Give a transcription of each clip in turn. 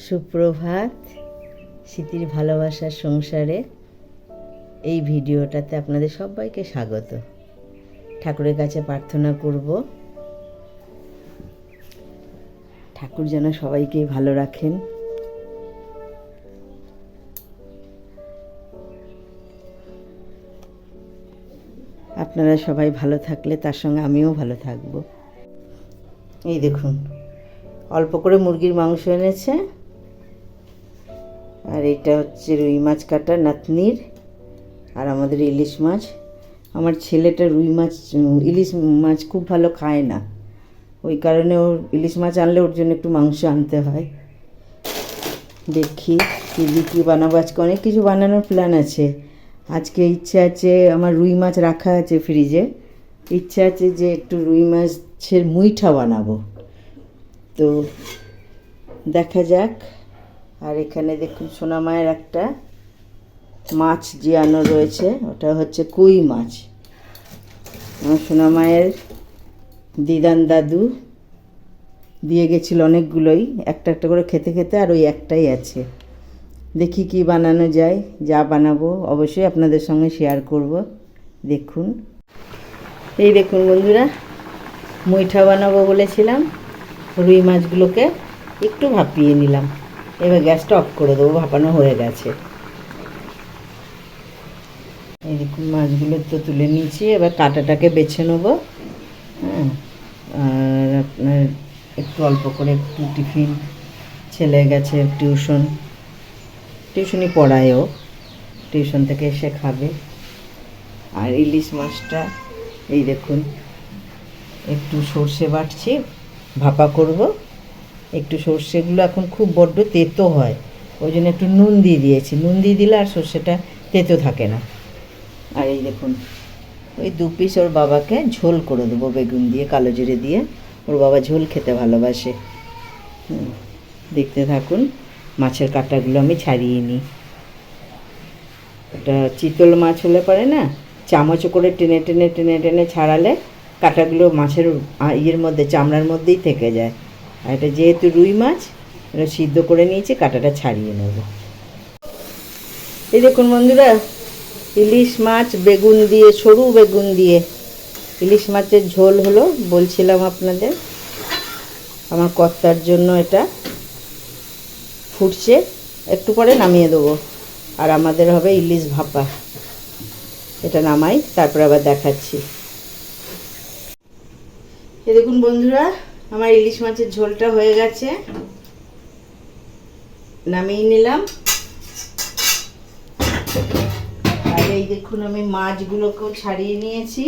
সুপ্রভাত। স্মৃতির ভালোবাসার সংসারে এই ভিডিওটাতে আপনাদের সবাইকে স্বাগত। ঠাকুরের কাছে প্রার্থনা করব ঠাকুর যেন সবাইকেই ভালো রাখেন। আপনারা সবাই ভালো থাকলে তার সঙ্গে আমিও ভালো থাকব। এই দেখুন, অল্প করে মুরগির মাংস এনেছে, আর এটা হচ্ছে রুই মাছ কাটা নাতনির, আর আমাদের ইলিশ মাছ। আমার ছেলেটা ইলিশ মাছ খুব ভালো খায় না, ওই কারণে ওর ইলিশ মাছ আনলে ওর জন্য একটু মাংস আনতে হয়। দেখি কী বানাবো। আজকে অনেক কিছু বানানোর প্ল্যান আছে। আজকে ইচ্ছে আছে, আমার রুই মাছ রাখা আছে ফ্রিজে, ইচ্ছে আছে যে একটু রুই মাছের মুইঠা বানাবো, তো দেখা যাক। আর এখানে দেখুন সোনামায়ের একটা মাছ জিয়ানো রয়েছে, ওটা হচ্ছে কই মাছ। আমার সোনামায়ের দিদান দাদু দিয়ে গেছিল অনেকগুলোই, একটা একটা করে খেতে খেতে আর ওই একটাই আছে। দেখি কি বানানো যায়, যা বানাবো অবশ্যই আপনাদের সঙ্গে শেয়ার করব। দেখুন, এই দেখুন বন্ধুরা, মুইঠা বানাবো বলেছিলাম, রুই মাছগুলোকে একটু ভাপিয়ে নিলাম। এবার গ্যাসটা অফ করে দেবো, ভাপানো হয়ে গেছে। এই দেখুন মাছগুলো তো তুলে নিয়েছি, এবার কাঁটাটাকে বেছে নেবো। হ্যাঁ, আর আপনার একটু অল্প করে একটু টিফিন, ছেলে গেছে টিউশনি পড়ায়ও, টিউশন থেকে এসে খাবে। আর ইলিশ মাছটা এই দেখুন, একটু সর্ষে বাটছি, ভাপা করব। একটু সর্ষেগুলো এখন খুব বড্ড তেতো হয়, ওই জন্য একটু নুন দিয়ে দিয়েছি। নুন দিয়ে দিলে আর সর্ষেটা তেতো থাকে না। আর এই দেখুন, ওই 2 পিস ওর বাবাকে ঝোল করে দেবো বেগুন দিয়ে, কালো জিরে দিয়ে। ওর বাবা ঝোল খেতে ভালোবাসে। দেখতে থাকুন। মাছের কাঁটাগুলো আমি ছাড়িয়ে নিই। এটা চিতল মাছ হলে পরে না, চামচ করে টেনে টেনে টেনে টেনে ছাড়ালে কাঁটাগুলো মাছের ইয়ের মধ্যে, চামড়ার মধ্যেই থেকে যায়। আর এটা যেহেতু রুই মাছ, এটা সিদ্ধ করে নিয়েছি, কাঁটাটা ছাড়িয়ে নেব। এই দেখুন বন্ধুরা, ইলিশ মাছ বেগুন দিয়ে, সরু বেগুন দিয়ে ইলিশ মাছের ঝোল হলো। বলছিলাম আপনাদের, আমার কর্তার জন্য এটা ফুটছে, একটু পরে নামিয়ে দেবো। আর আমাদের হবে ইলিশ ভাপা। এটা নামাই, তারপর আবার দেখাচ্ছি। এই দেখুন বন্ধুরা, আমার ইলিশ মাছের ঝোলটা হয়ে গেছে, নামিয়ে নিলাম। আর এই দেখুন, আমি মাছগুলোকেও ছাড়িয়ে নিয়েছি,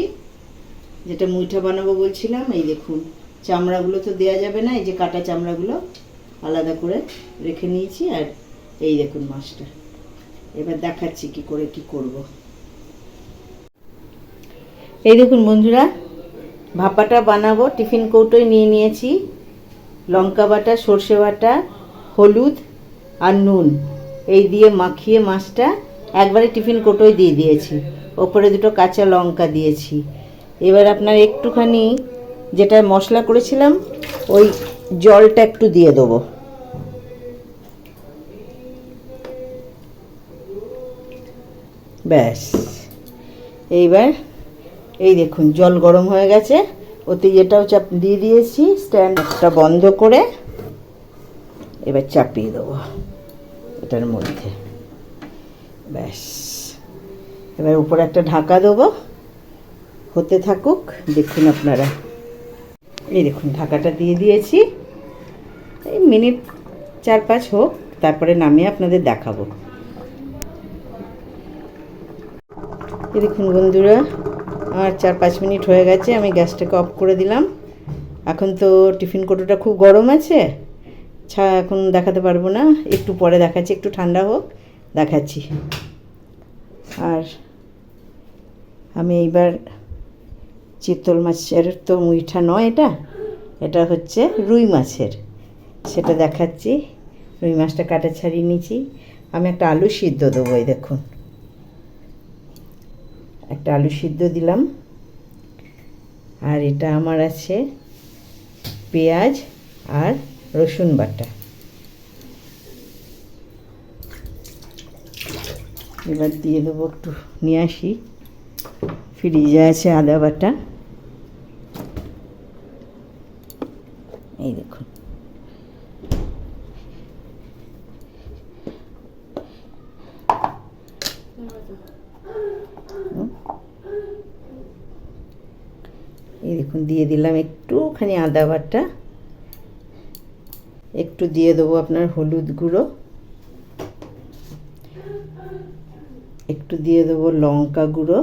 যেটা মুইঠা বানাবো বলছিলাম। এই দেখুন, চামড়াগুলো তো দেওয়া যাবে না, এই যে কাটা চামড়াগুলো আলাদা করে রেখে নিয়েছি। আর এই দেখুন মাছটা, এবার দেখাচ্ছি কি করে কি করব। এই দেখুন বন্ধুরা, ভাপাটা বানাবো। টিফিন কৌটোয় নিয়ে নিয়েছি লঙ্কা বাটা, সর্ষে বাটা, হলুদ আর নুন, এই দিয়ে মাখিয়ে মাছটা একবারে টিফিন কৌটোয় দিয়ে দিয়েছি। ওপরে 2টো কাঁচা লঙ্কা দিয়েছি। এবার আপনার একটুখানি যেটা মশলা করেছিলাম, ওই জলটা একটু দিয়ে দেবো। ব্যাস, এইবার এই দেখুন জল গরম হয়ে গেছে, ওতে এটাও চাপ দিয়ে দিয়েছি। স্ট্যান্ডটা বন্ধ করে এবার চাপিয়ে দেবো এটার মধ্যে। ব্যাস, এবার উপরে একটা ঢাকা দেবো, হতে থাকুক। দেখুন আপনারা, এই দেখুন ঢাকাটা দিয়ে দিয়েছি। এই মিনিট 4-5 হোক, তারপরে নামিয়ে আপনাদের দেখাবো। এই দেখুন বন্ধুরা, আমার 4-5 মিনিট হয়ে গেছে, আমি গ্যাসটাকে অফ করে দিলাম। এখন তো টিফিন কৌটোটা খুব গরম আছে, এখন দেখাতে পারবো না, একটু পরে দেখাচ্ছি, একটু ঠান্ডা হোক দেখাচ্ছি। আর আমি এইবার চিতল মাছের তো মুইঠা নয়, এটা হচ্ছে রুই মাছের, সেটা দেখাচ্ছি। রুই মাছটা কাটা ছাড়িয়ে নিয়েছি। আমি একটা আলু সিদ্ধ দেবো। এই দেখুন, একটা আলু সিদ্ধ দিলাম। আর এটা আমার আছে পেঁয়াজ আর রসুন বাটা। এবার দিয়ে দেবো, একটু নিয়ে আসি, ফ্রিজে আছে আদা বাটা, এই দেখুন। এই দেখুন দিয়ে দিলাম একটুখানি আদা বাটা, একটু দিয়ে দেবো আপনার হলুদ গুঁড়ো, একটু দিয়ে দেবো লঙ্কা গুঁড়ো।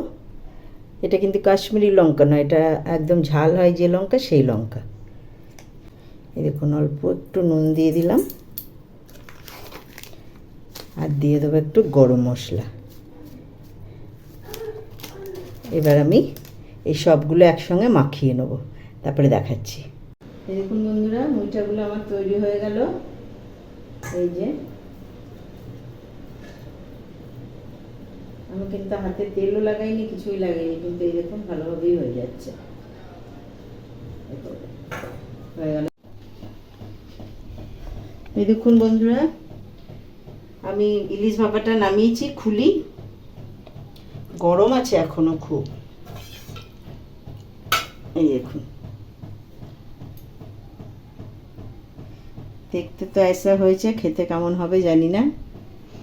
এটা কিন্তু কাশ্মীরি লঙ্কা নয়, এটা একদম ঝাল হয় যে লঙ্কা, সেই লঙ্কা। এই দেখুন অল্প একটু নুন দিয়ে দিলাম, আর দিয়ে দেবো একটু গরম মশলা। এবার আমি এই সবগুলো একসঙ্গে মাখিয়ে নেবো, তারপরে দেখাচ্ছি। এই দেখুন বন্ধুরা, মুইঠাগুলো আমার তৈরি হয়ে গেল। এই যে আমি কিন্তু হাতে তেলও লাগাইনি, কিছুই লাগাইনি, কিন্তু এই দেখুন ভালোভাবেই হয়ে যাচ্ছে। হয়ে গেল। এই দেখুন বন্ধুরা, আমি ইলিশ ভাপাটা নামিয়েছি, খুলি, গরম আছে এখনো খুব। এই দেখুন, দেখতে তো ऐसा হয়েছে, খেতে কেমন হবে জানি না,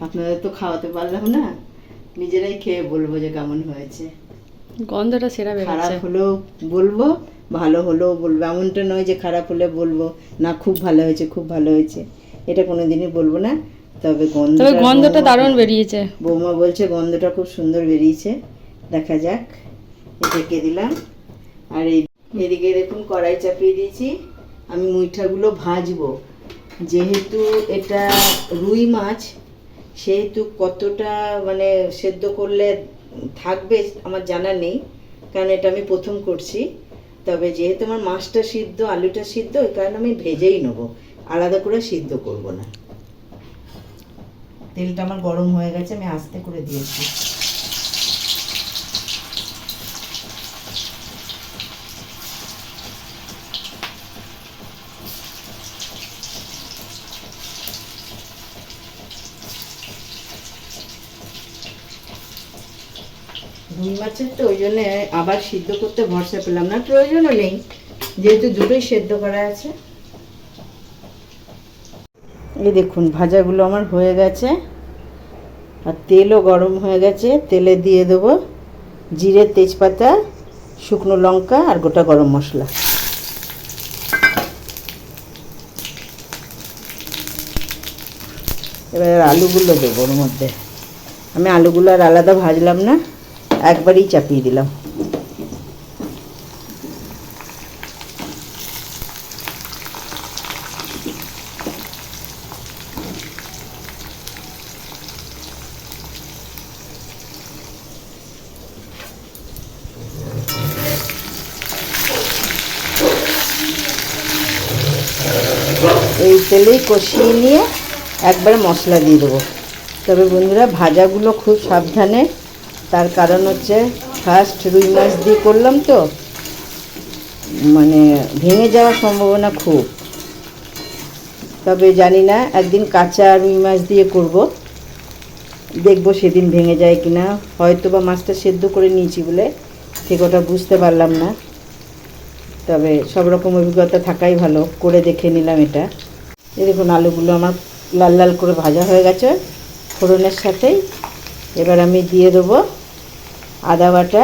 আপনাদের তো খাওয়াতে পারলাম না, নিজেরাই খেয়ে বলবো যে কেমন হয়েছে। গন্ধটা সেরা বেরোচ্ছে। খারাপ হলেও বলবো, ভালো হলেও বলবো, এমনটা নয় যে খারাপ হলে বলবো না খুব ভালো হয়েছে, খুব ভালো হয়েছে, এটা কোনোদিনই বলবো না। তবে গন্ধটা দারুণ বেরিয়েছে। বৌমা বলছে গন্ধটা খুব সুন্দর বেরিয়েছে, দেখা যাক। ঢেকে দিলাম। আর এদিকে দেখুন কড়াই চাপিয়ে দিয়েছি, আমি মুইঠাগুলো ভাজবো। যেহেতু এটা রুই মাছ, সেহেতু কতটা মানে সেদ্ধ করলে থাকবে আমার জানা নেই, কারণ এটা আমি প্রথম করছি। তবে যেহেতু আমার মাছটা সিদ্ধ, আলুটা সিদ্ধ, ওই কারণে আমি ভেজেই নেবো, আলাদা করে সিদ্ধ করব না। তেলটা আমার গরম হয়ে গেছে, আমি আস্তে করে দিয়েছি। রুই মাছের তো ওই জন্যে আবার সিদ্ধ করতে ভরসা পেলাম না, প্রয়োজনও নেই, যেহেতু দুটোই সেদ্ধ করা আছে। এই দেখুন ভাজাগুলো আমার হয়ে গেছে, আর তেলও গরম হয়ে গেছে। তেলে দিয়ে দেবো জিরে, তেজপাতা, শুকনো লঙ্কা আর গোটা গরম মশলা। এবার আলুগুলো দেবো ওর মধ্যে। আমি আলুগুলো আর আলাদা ভাজলাম না, একবারেই চাপিয়ে দিলাম। এই তেলেই কষিয়ে নিয়ে একবারে মশলা দিয়ে দেবো। তবে বন্ধুরা ভাজাগুলো খুব সাবধানে, তার কারণ হচ্ছে ফার্স্ট রুই মাছ দিয়ে করলাম তো, মানে ভেঙে যাওয়ার সম্ভাবনা খুব। তবে জানি না, একদিন কাঁচা রুই মাছ দিয়ে করব, দেখবো সেদিন ভেঙে যায় কিনা। হয়তো বা মাছটা সেদ্ধ করে নিয়েছি বলে ঠিক ওটা বুঝতে পারলাম না। তবে সব রকম অভিজ্ঞতা থাকাই ভালো, করে দেখে নিলাম এটা। এই দেখুন আলুগুলো আমার লাল লাল করে ভাজা হয়ে গেছে ফোড়নের সাথেই। এবার আমি দিয়ে দেবো আদা বাটা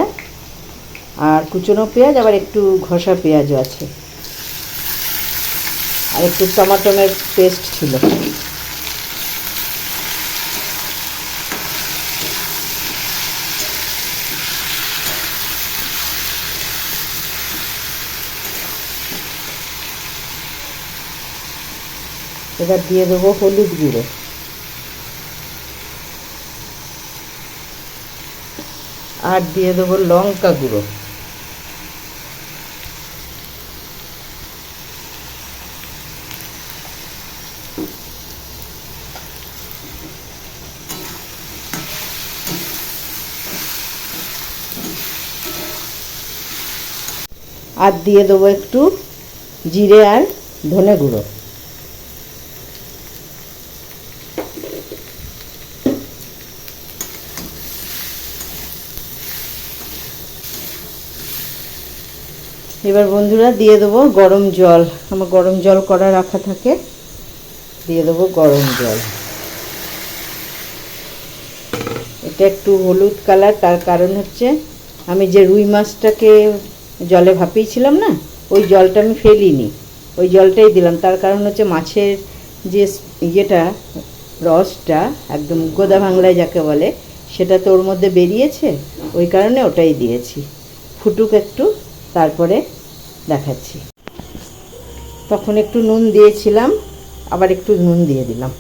আর কুচনো পেঁয়াজ, আবার একটু ঘষা পেঁয়াজও আছে, আর একটু টমাটোমের পেস্ট ছিল। এবার দিয়ে দেবো হলুদ গুঁড়ো, আর দিয়ে দেবো লঙ্কা গুঁড়ো, আর দিয়ে দেবো একটু জিরে আর ধনে গুঁড়ো। এবার বন্ধুরা দিয়ে দেবো গরম জল। আমার গরম জল করা রাখা থাকে, দিয়ে দেবো গরম জল। এটা একটু হলুদ কালার, তার কারণ হচ্ছে আমি যে রুই মাছটাকে জলে ভাপিয়েছিলাম না, ওই জলটা আমি ফেলিনি, ওই জলটাই দিলাম। তার কারণ হচ্ছে মাছের যে ইয়েটা, রসটা একদম গোদা বাংলায় যাকে বলে, সেটা তো ওর মধ্যে বেরিয়েছে, ওই কারণে ওটাই দিয়েছি। ফুটুক একটু, তারপরে দেখাচ্ছি। তখন একটু নুন দিয়েছিলাম, আবার একটু নুন দিয়ে দিলাম।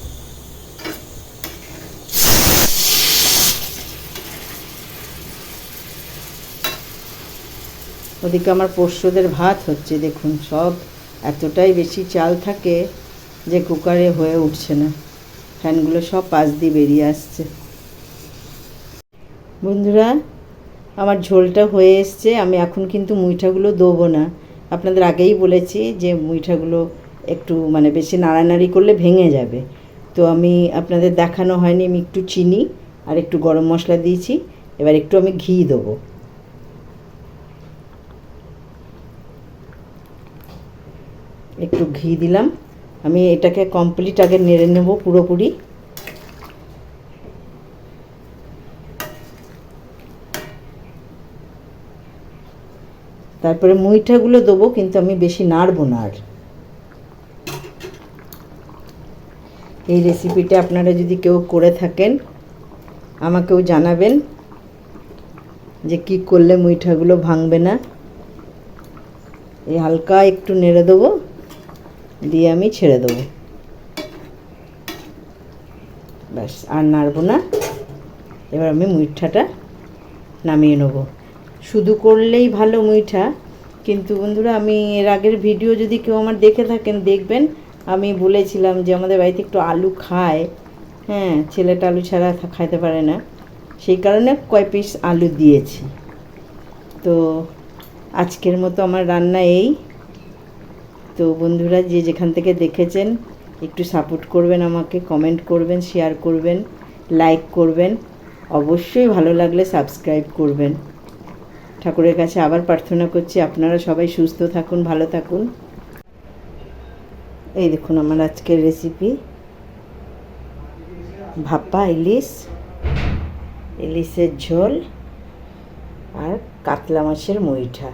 ওদিকে আমার পোষ্যদের ভাত হচ্ছে, দেখুন সব এতটাই বেশি চাল থাকে যে কুকারে হয়ে উঠছে না, ফ্যানগুলো সব পাশ দিয়ে বেরিয়ে আসছে। বন্ধুরা, আমার ঝোলটা হয়ে এসছে। আমি এখন কিন্তু মুইঠাগুলো দেবো না, আপনাদের আগেই বলেছি যে মুইঠাগুলো একটু মানে বেশি নাড়ানাড়ি করলে ভেঙে যাবে। তো আমি আপনাদের দেখানো হয়নি, আমি একটু চিনি আর একটু গরম মশলা দিয়েছি। এবার একটু আমি ঘি দেবো, একটু ঘি দিলাম। আমি এটাকে কমপ্লিট আগে নেড়ে নেব পুরোপুরি। তারপরে মুইঠাগুলো দেবো, কিন্তু আমি বেশি নাড়বো না আর। এই রেসিপিটা আপনারা যদি কেউ করে থাকেন আমাকেও জানাবেন যে কি করলে মুইঠাগুলো ভাঙবে না। এই হালকা একটু নেড়ে দেবো, দিয়ে আমি ছেড়ে দেবো, ব্যাস আর নাড়বো না। এবার আমি মুইঠাটা নামিয়ে নেব। শুধু করলেই ভালো মুইঠা, কিন্তু বন্ধুরা আমি এর আগের ভিডিও যদি কেউ আমার দেখে থাকেন দেখবেন আমি বলেছিলাম যে আমাদের বাড়িতে একটু আলু খায়, হ্যাঁ, ছেলেটা আলু ছাড়া খাইতে পারে না, সেই কারণে কয় পিস আলু দিয়েছি। তো আজকের মতো আমার রান্না এই। তো বন্ধুরা, যে যেখান থেকে দেখেছেন একটু সাপোর্ট করবেন আমাকে, কমেন্ট করবেন, শেয়ার করবেন, লাইক করবেন, অবশ্যই ভালো লাগলে সাবস্ক্রাইব করবেন। ঠাকুরের কাছে আবার প্রার্থনা করছি আপনারা সবাই সুস্থ থাকুন, ভালো থাকুন। এই দেখুন আমার আজকের রেসিপি, ভাপা ইলিশ, ইলিশের ঝোল আর কাতলা মাছের মুইঠা।